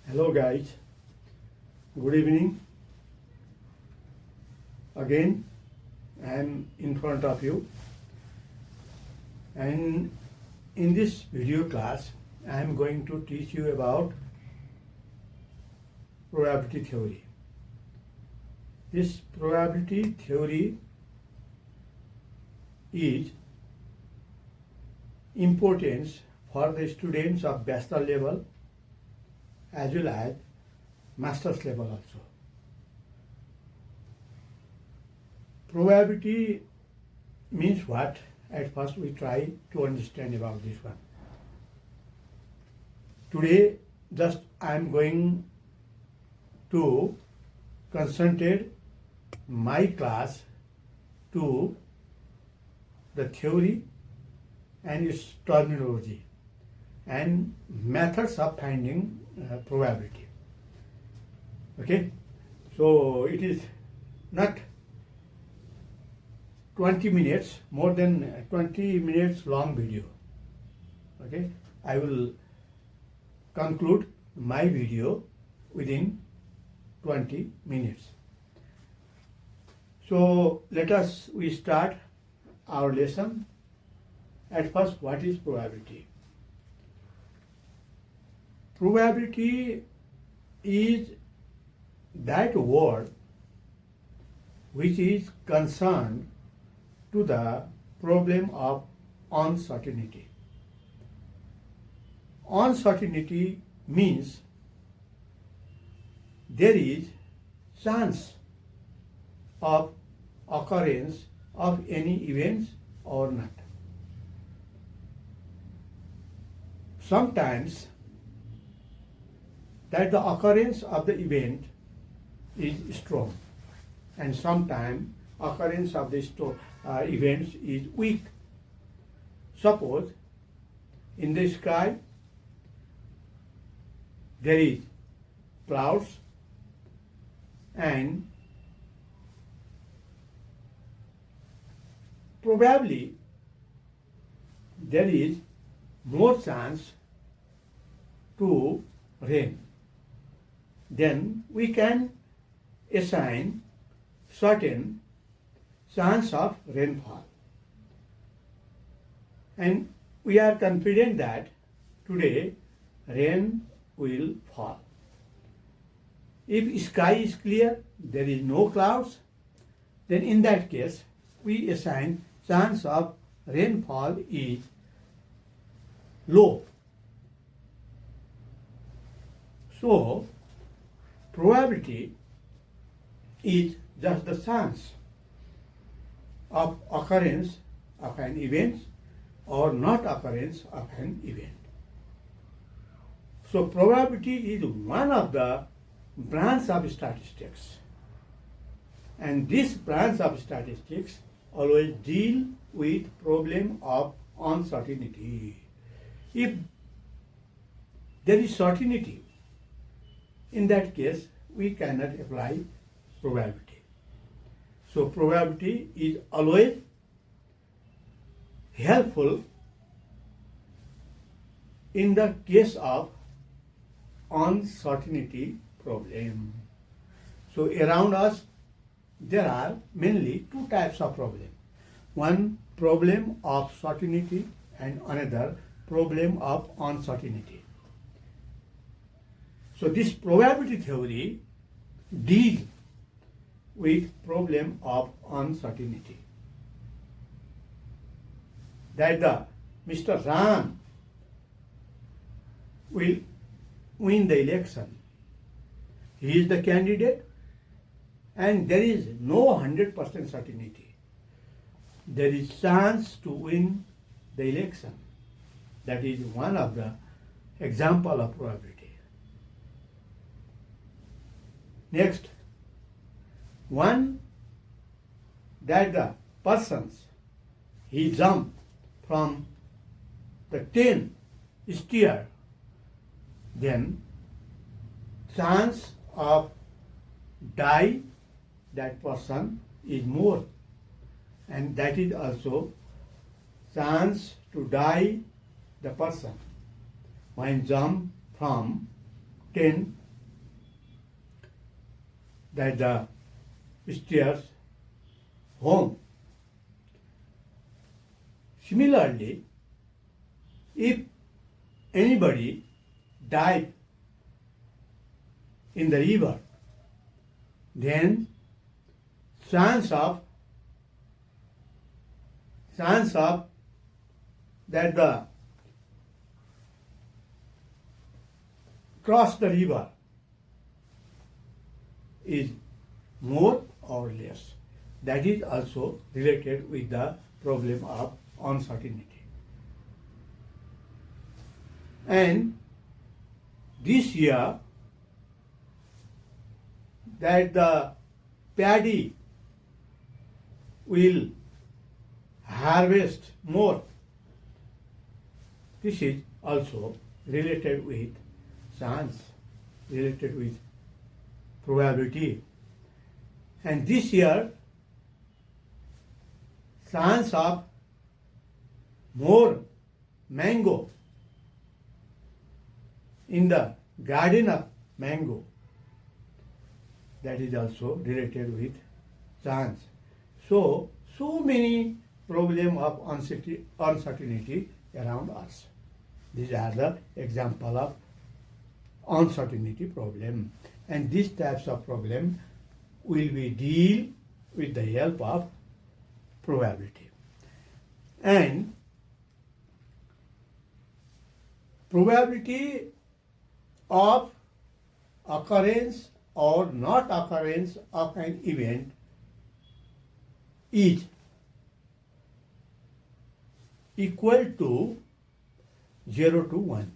Hello guys, good evening. Again, I am in front of you, and in this video class I am going to teach you about probability theory. This probability theory is important for the students of bachelor level as well as master's level also. Probability means what? At first we try to understand about this one. Today just I am going to concentrate my class to the theory and its terminology and methods of finding probability. Okay, so it is not 20 minutes, more than 20 minutes long video. Okay, I will conclude my video within 20 minutes. So we start our lesson. At first, what is probability? Probability is that word which is concerned to the problem of uncertainty. Uncertainty means there is chance of occurrence of any events or not. Sometimes that the occurrence of the event is strong, and sometimes occurrence of the events is weak. Suppose in the sky there is clouds and probably there is more chance to rain. Then we can assign certain chance of rainfall. And we are confident that today rain will fall. If sky is clear, there is no clouds, then in that case we assign chance of rainfall is low. So probability is just the chance of occurrence of an event or not occurrence of an event. So probability is one of the branch of statistics, and this branch of statistics always deal with problem of uncertainty. If there is certainty, in that case we cannot apply probability. So probability is always helpful in the case of uncertainty problem. So around us there are mainly two types of problem. One problem of certainty and another problem of uncertainty. So this probability theory deals with problem of uncertainty. That the Mr. Ram will win the election. He is the candidate and there is no 100% certainty. There is chance to win the election. That is one of the example of probability. Next, one that the persons he jump from the 10 stair, then chance of die that person is more, and that is also chance to die the person when jump from 10 that the stairs home. Similarly, if anybody dive in the river, then chance of that the cross the river is more or less. That is also related with the problem of uncertainty. And this year, that the paddy will harvest more. This is also related with chance, related with probability. And this year, chance of more mango in the garden of mango, that is also related with chance. So many problem of uncertainty around us. These are the example of uncertainty problem. And these types of problem will be deal with the help of probability. And probability of occurrence or not occurrence of an event is equal to 0 to 1.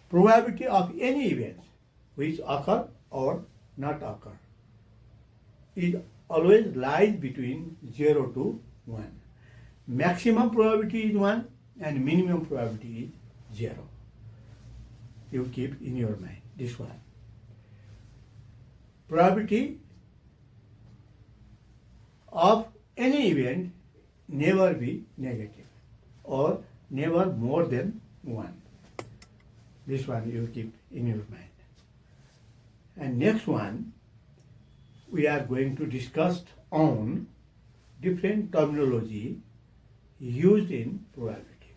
Probability of any event which occur or not occur, it always lies between 0 to 1. Maximum probability is 1 and minimum probability is 0. You keep in your mind this one. Probability of any event never be negative or never more than 1. This one you keep in your mind. And next one, we are going to discuss on different terminology used in probability.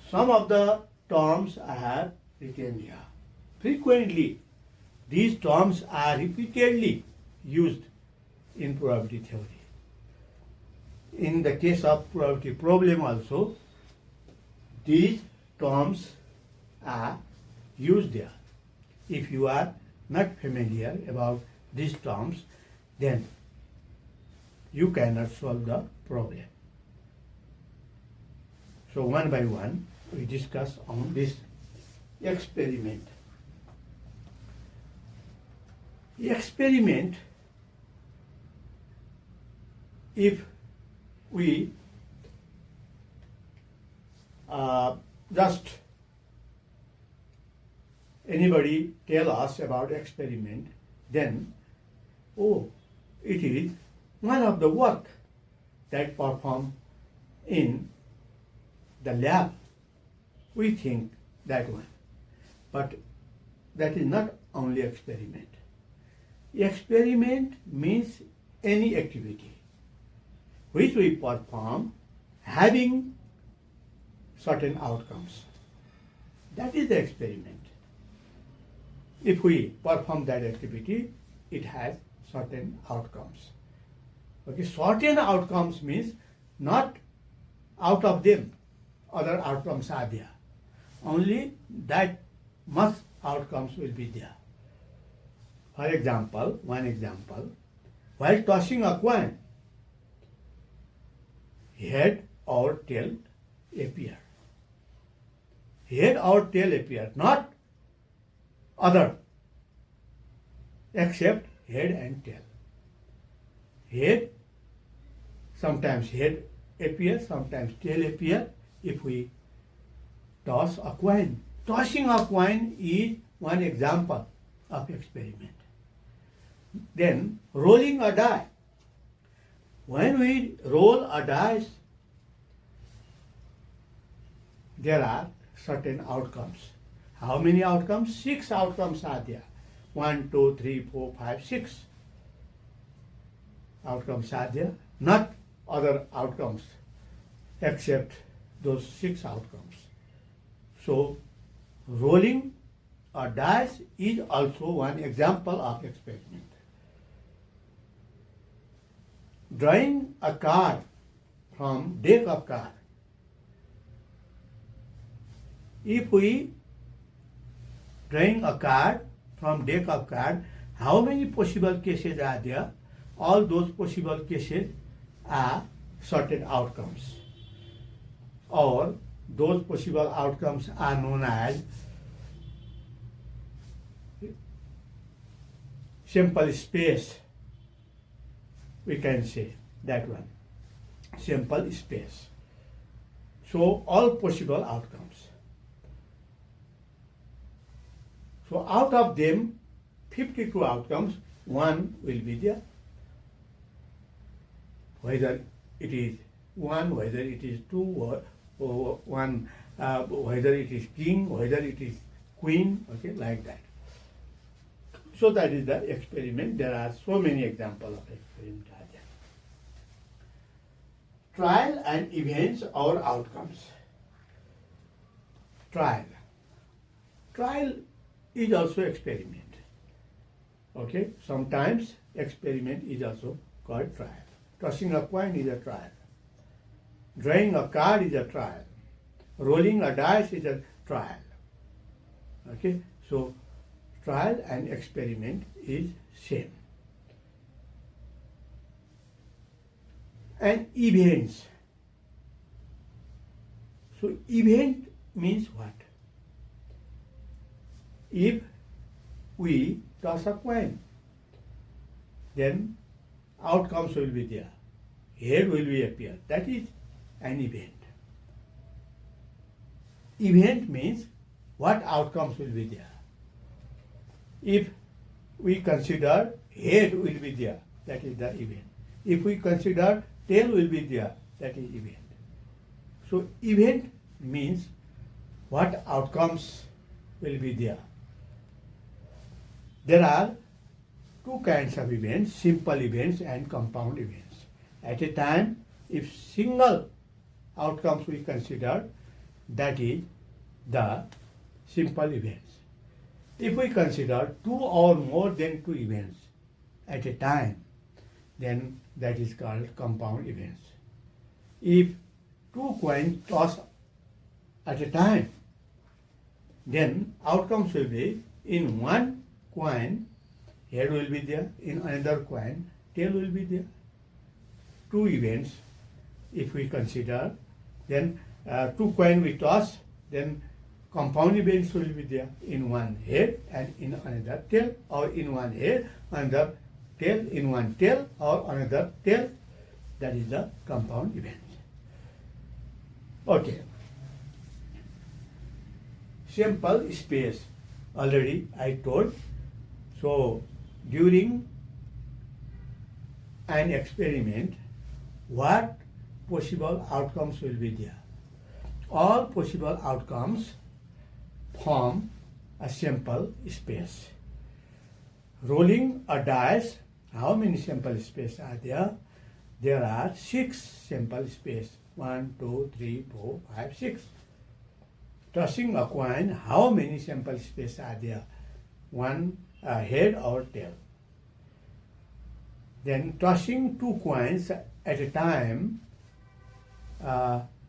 Some of the terms I have written here. Frequently, these terms are repeatedly used in probability theory. In the case of probability problem also, these terms are used there. If you are not familiar about these terms, then you cannot solve the problem. So one by one, we discuss on this experiment. Experiment, if we just anybody tell us about experiment, then, it is one of the work that performed in the lab. We think that one. But that is not only experiment. Experiment means any activity which we perform having certain outcomes. That is the experiment. If we perform that activity, it has certain outcomes. Okay, certain outcomes means not out of them other outcomes are there. Only that much outcomes will be there. For example, one example, while tossing a coin, head or tail appear. Head or tail appear, not other, except head and tail. Head, sometimes head appears, sometimes tail appear if we toss a coin. Tossing a coin is one example of experiment. Then rolling a die. When we roll a dice, there are certain outcomes. How many outcomes? 6 outcomes are there. 1, 2, 3, 4, 5, 6 outcomes are there, not other outcomes except those 6 outcomes. So, rolling a dice is also one example of experiment. Drawing a card from deck of cards. If we drawing a card from deck of cards, how many possible cases are there? All those possible cases are certain outcomes, or those possible outcomes are known as sample space. We can say that one, sample space. So all possible outcomes. So out of them, 52 outcomes, one will be there. Whether it is one, whether it is two, or one, whether it is king, whether it is queen, okay, like that. So that is the experiment. There are so many examples of experiment are there. Trial and events or outcomes. Trial. Trial is also experiment. Okay, sometimes experiment is also called trial. Tossing a coin is a trial. Drawing a card is a trial. Rolling a dice is a trial. Okay, so trial and experiment is same. And events. So event means what? If we toss a coin, then outcomes will be there. Head will be appear. That is an event. Event means what outcomes will be there. If we consider head will be there, that is the event. If we consider tail will be there, that is event. So event means what outcomes will be there. There are two kinds of events, simple events and compound events. At a time, if single outcomes we consider, that is the simple events. If we consider two or more than two events at a time, then that is called compound events. If two coins toss at a time, then outcomes will be in one coin, head will be there, in another coin, tail will be there. Two events, if we consider, then two coins we toss, then compound events will be there, in one head and in another tail, or in one head, another tail, in one tail, or another tail. That is the compound event. Okay. Sample space, already I told. So during an experiment, what possible outcomes will be there? All possible outcomes form a sample space. Rolling a dice, how many sample spaces are there? There are 6 sample spaces. 1, 2, 3, 4, 5, 6. Tossing a coin, how many sample spaces are there? One head or tail. Then tossing two coins at a time,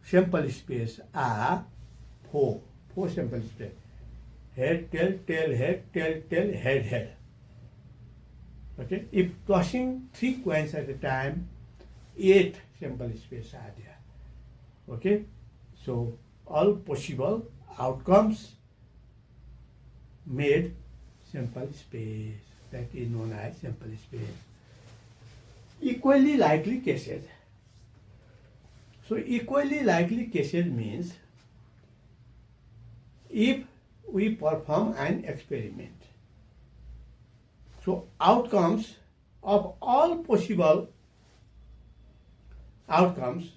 sample space are 4. 4 sample space. Head, tail, tail, head, tail, tail, head, head. Okay. If tossing 3 coins at a time, 8 sample space are there. Okay. So all possible outcomes made sample space. That is known as sample space. Equally likely cases. So equally likely cases means if we perform an experiment. So outcomes of all possible outcomes,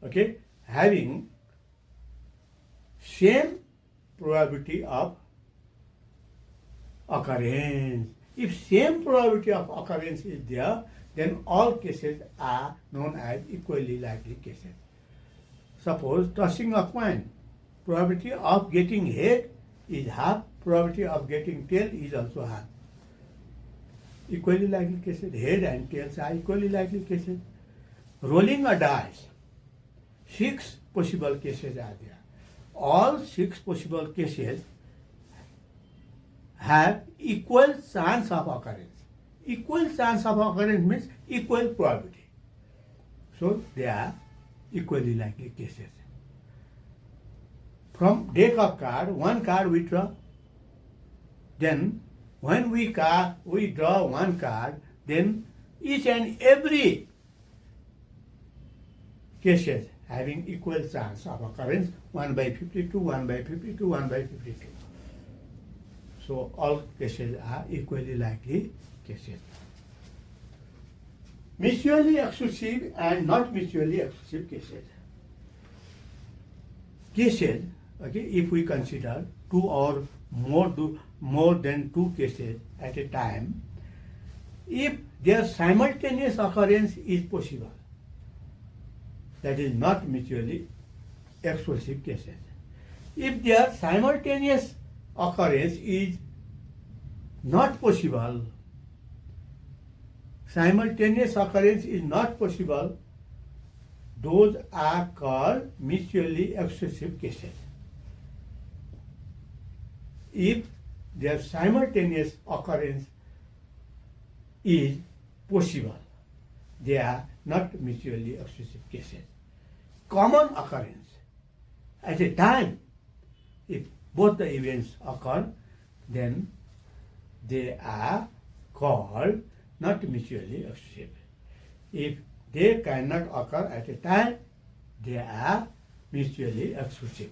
okay, having same probability of occurrence. If same probability of occurrence is there, then all cases are known as equally likely cases. Suppose tossing a coin, probability of getting head is half, probability of getting tail is also half. Equally likely cases, head and tails are equally likely cases. Rolling a dice, 6 possible cases are there. All 6 possible cases have equal chance of occurrence. Equal chance of occurrence means equal probability. So they are equally likely cases. From deck of card, one card we draw. Then when we draw one card, then each and every cases having equal chance of occurrence, 1 by 52, 1 by 52, 1 by 52. So all cases are equally likely cases. Mutually exclusive and not mutually exclusive cases. Cases, okay, if we consider two or more than 2 cases at a time, if their simultaneous occurrence is possible, that is not mutually exclusive cases. If their simultaneous occurrence is not possible, those are called mutually exclusive cases. If their simultaneous occurrence is possible, they are not mutually exclusive cases. Common occurrence at a time, if both the events occur, then they are called not mutually exclusive. If they cannot occur at a time, they are mutually exclusive.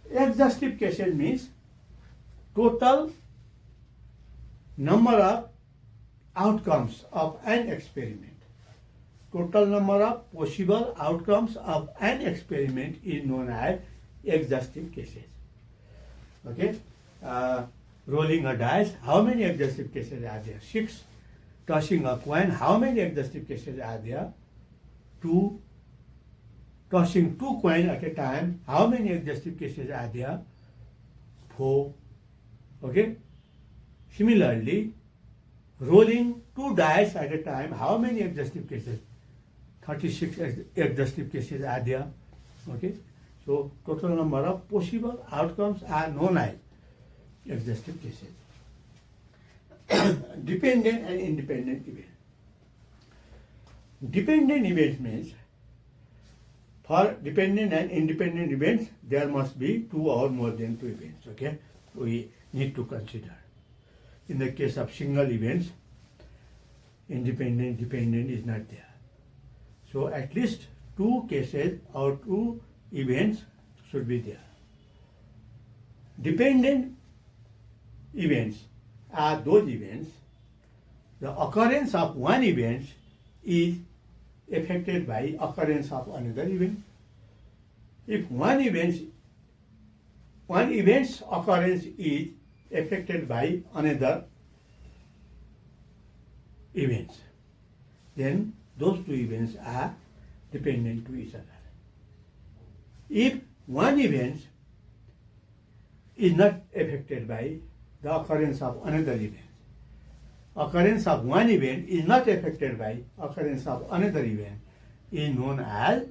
Exhaustive cases means total number of outcomes of an experiment. Total number of possible outcomes of an experiment is known as exhaustive cases. Okay? Rolling a dice, how many exhaustive cases are there? 6. Tossing a coin, how many exhaustive cases are there? 2. Tossing 2 coins at a time, how many exhaustive cases are there? 4. Okay? Similarly, rolling 2 dice at a time, how many exhaustive cases? 36 exhaustive cases are there. Okay? So, total number of possible outcomes are known as exhaustive cases. Dependent and independent events. Dependent events means for dependent and independent events, there must be 2 or more than 2 events. Okay? We need to consider. In the case of single events, independent, dependent is not there. So at least 2 cases or 2 events should be there. Dependent events are those events, the occurrence of one event is affected by occurrence of another event. If one event's occurrence is affected by another events, then those 2 events are dependent to each other. If one event is not affected by the occurrence of another event, occurrence of one event is not affected by occurrence of another event, is known as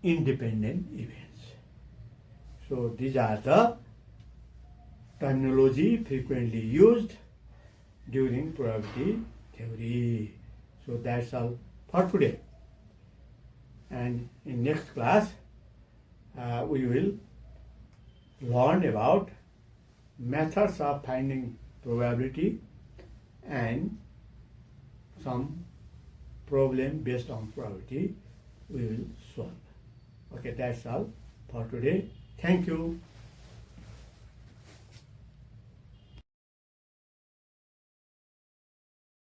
independent events. So these are the terminology frequently used during probability theory. So that's all for today. And in next class, we will learn about methods of finding probability and some problem based on probability we will solve. Okay, that's all for today. Thank you.